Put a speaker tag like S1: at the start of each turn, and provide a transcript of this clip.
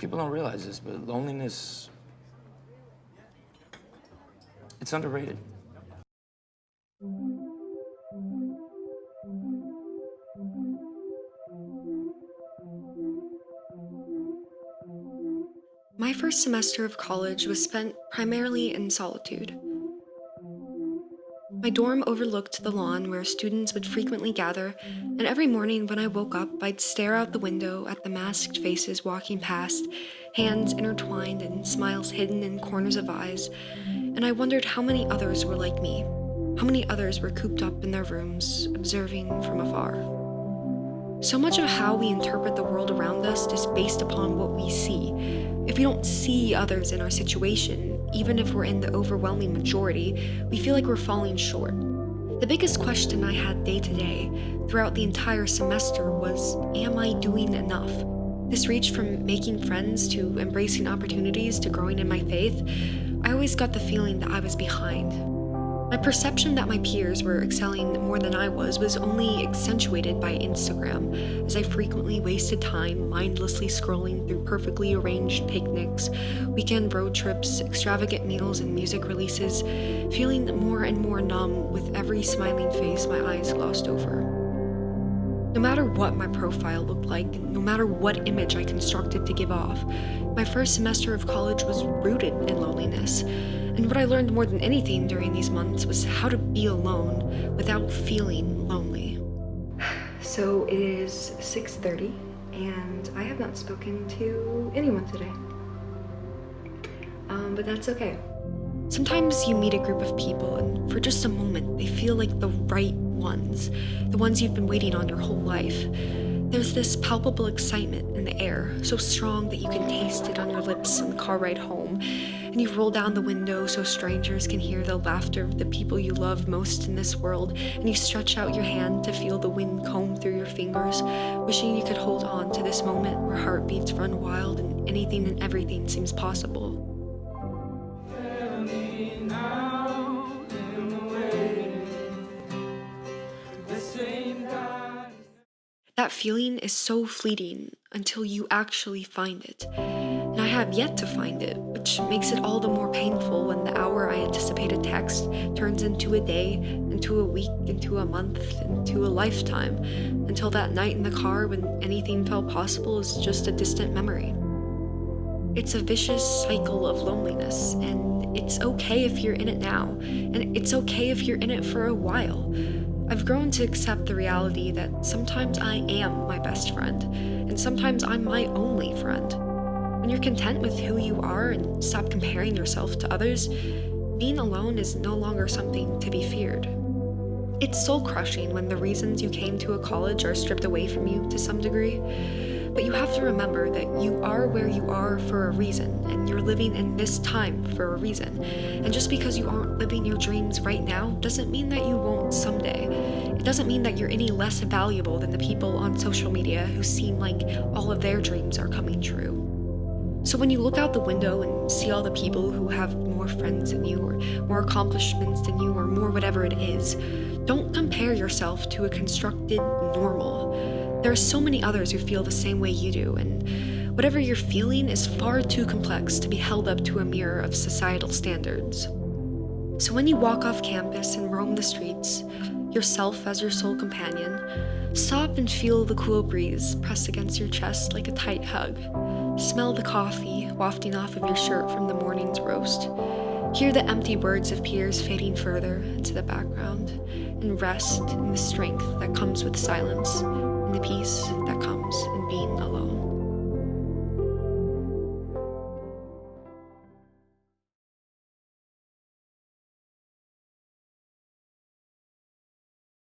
S1: People don't realize this, but loneliness, it's underrated.
S2: My first semester of college was spent primarily in solitude. My dorm overlooked the lawn where students would frequently gather, and every morning when I woke up, I'd stare out the window at the masked faces walking past, hands intertwined and smiles hidden in corners of eyes, and I wondered how many others were like me, how many others were cooped up in their rooms, observing from afar. So much of how we interpret the world around us is based upon what we see. If we don't see others in our situation, even if we're in the overwhelming majority, we feel like we're falling short. The biggest question I had day to day, throughout the entire semester, was, am I doing enough? This reached from making friends to embracing opportunities to growing in my faith. I always got the feeling that I was behind. My perception that my peers were excelling more than I was only accentuated by Instagram, as I frequently wasted time mindlessly scrolling through perfectly arranged picnics, weekend road trips, extravagant meals, and music releases, feeling more and more numb with every smiling face my eyes glossed over. No matter what my profile looked like, no matter what image I constructed to give off, my first semester of college was rooted in loneliness. And what I learned more than anything during these months was how to be alone without feeling lonely. So it is 6:30, and I have not spoken to anyone today. But that's okay. Sometimes you meet a group of people, and for just a moment, they feel like the right ones, the ones you've been waiting on your whole life. There's this palpable excitement in the air, so strong that you can taste it on your lips in the car ride home, and you roll down the window so strangers can hear the laughter of the people you love most in this world, and you stretch out your hand to feel the wind comb through your fingers, wishing you could hold on to this moment where heartbeats run wild and anything and everything seems possible. That feeling is so fleeting until you actually find it. And I have yet to find it, which makes it all the more painful when the hour I anticipate a text turns into a day, into a week, into a month, into a lifetime, until that night in the car when anything felt possible is just a distant memory. It's a vicious cycle of loneliness, and it's okay if you're in it now, and it's okay if you're in it for a while. I've grown to accept the reality that sometimes I am my best friend, and sometimes I'm my only friend. When you're content with who you are and stop comparing yourself to others, being alone is no longer something to be feared. It's soul-crushing when the reasons you came to a college are stripped away from you to some degree, but you have to remember that you are where you are for a reason, and you're living in this time for a reason. And just because you aren't living your dreams right now doesn't mean that you won't someday. It doesn't mean that you're any less valuable than the people on social media who seem like all of their dreams are coming true. So when you look out the window and see all the people who have more friends than you, or more accomplishments than you, or more whatever it is, don't compare yourself to a constructed normal. There are so many others who feel the same way you do, and whatever you're feeling is far too complex to be held up to a mirror of societal standards. So when you walk off campus and roam the streets, yourself as your sole companion, stop and feel the cool breeze press against your chest like a tight hug. Smell the coffee wafting off of your shirt from the morning's roast. Hear the empty words of peers fading further into the background, and rest in the strength that comes with silence, and the peace that comes in being alone.